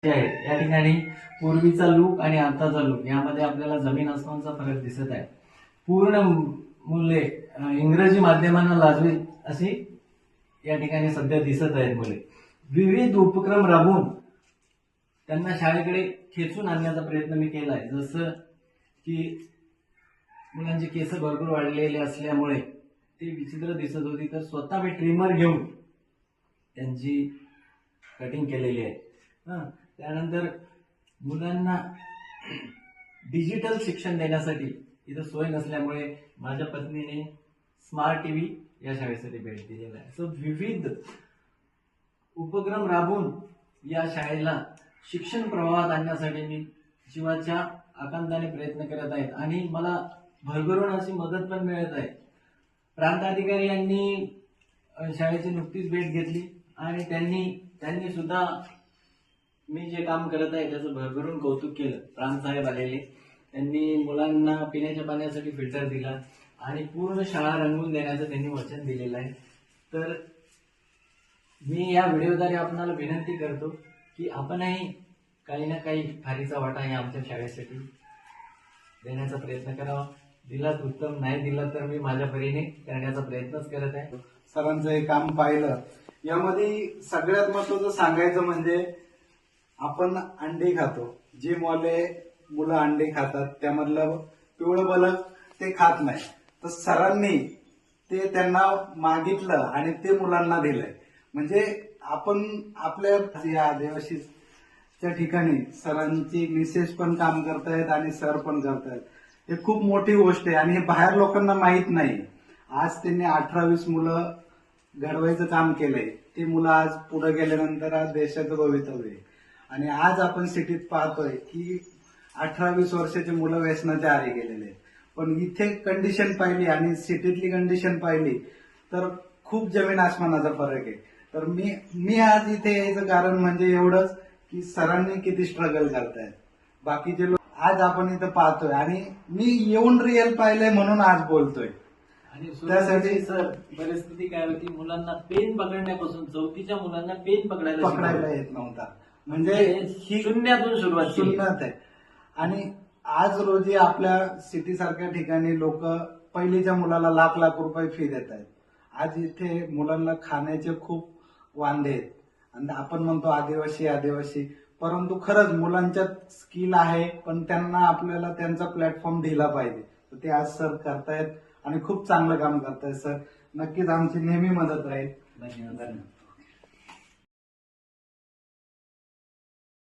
आहे या ठिकाणी पूर्वीचा लूक आणि आताचा लूक यामध्ये आपल्याला जमीन आसमानचा फरक दिसत आहे. पूर्ण मुले इंग्रजी माध्यमांना लाजवी अशी या ठिकाणी सध्या दिसत आहेत. मुले विविध उपक्रम राबवून त्यांना शाळेकडे खेचून आणण्याचा प्रयत्न मी केलाय. जसं की मुलांचे केस भरपूर वाढलेले असल्यामुळे ते विचित्र दिसत होती, तर स्वतः मी ट्रिमर घेऊन त्यांची कटिंग केलेली आहे. त्यानंतर मुलांना डिजिटल शिक्षण देण्यासाठी इथं सोय नसल्यामुळे माझ्या पत्नीने स्मार्ट टीव्ही या शाळेसाठी भेट दिलेला आहे. सो विविध उपक्रम राबवून या शाळेला शिक्षण प्रवाहात आणण्यासाठी मी जीवाच्या आकांताने प्रयत्न करत आहेत आणि मला भरभरून अशी मदत पण मिळत आहे. प्रांत अधिकारी यांनी शाळेची नुकतीच भेट घेतली आणि त्यांनी सुद्धा मी जे काम करत आहे त्याचं भरभरून कौतुक केलं. प्रांत साहेब आलेले, त्यांनी मुलांना पिण्याच्या पाण्यासाठी फिल्टर दिला आणि पूर्ण शाळा रंगवून देण्याचं त्यांनी वचन दिलेलं आहे. तर मी या व्हिडिओद्वारे आपणाला विनंती करतो की आपणही काही ना काही खारीचा वाटा या आमच्या शाळेसाठी देण्याचा प्रयत्न करावा. दिलात उत्तम, नाही दिला तर मी माझ्या परीने करण्याचा प्रयत्नच करत आहे. सरांचं हे काम पाहिलं. यामध्ये सगळ्यात महत्वाचं सांगायचं म्हणजे आपण अंडी खातो. जे मुलं अंडी खातात त्यामधलं पिवळं बलक ते खात नाही. तर सरांनी ते त्यांना मागितलं आणि ते मुलांना दिलंय. म्हणजे आपण आपल्या या आदिवासीच्या ठिकाणी सरांची मिसेस पण काम करतायत आणि सर पण करतायत. हे खूप मोठी गोष्ट आहे आणि हे बाहेर लोकांना माहित नाही. आज त्यांनी 18-20 मुलं घडवायचं काम केलंय. ते मुलं आज पुढे गेल्यानंतर आज देशाचं भवितव्य आहे. आणि आज आपण सिटीत पाहतोय की 18-20 वर्षाचे मुलं व्यसनाच्या आहारी गेलेले आहेत. पण इथे कंडिशन पाहिली आणि सिटीतली कंडिशन पाहिली तर खूप जमीन आसमानाचा फरक आहे. तर मी आज इथे यायचं कारण म्हणजे एवढंच की सरांनी किती स्ट्रगल करतायत. बाकीचे लोक आज आपण इथं पाहतोय आणि मी येऊन रिअल पाहिलंय म्हणून आज बोलतोय. आणि त्यासाठी सर परिस्थिती काय होती, मुलांना पेन पकडण्यापासून 4थीच्या मुलांना पेन पकडायला येत नव्हता. म्हणजे ही शून्यातून सुरुवात आहे. आणि आज रोजी आपल्या सिटी सारख्या ठिकाणी लोक पहिलीच्या मुलाला लाख रुपये फी देत आहेत. आज इथे मुलांना खाण्याचे खूप वांदे आहेत आणि आपण म्हणतो आदिवासी, परंतु खरंच मुलांच्यात स्किल आहे, पण त्यांना आपल्याला त्यांचा प्लॅटफॉर्म दिला पाहिजे. तर ते आज सर करतायत आणि खूप चांगलं काम करतायत. सर नक्कीच आमची नेहमी मदत राहील. धन्यवाद.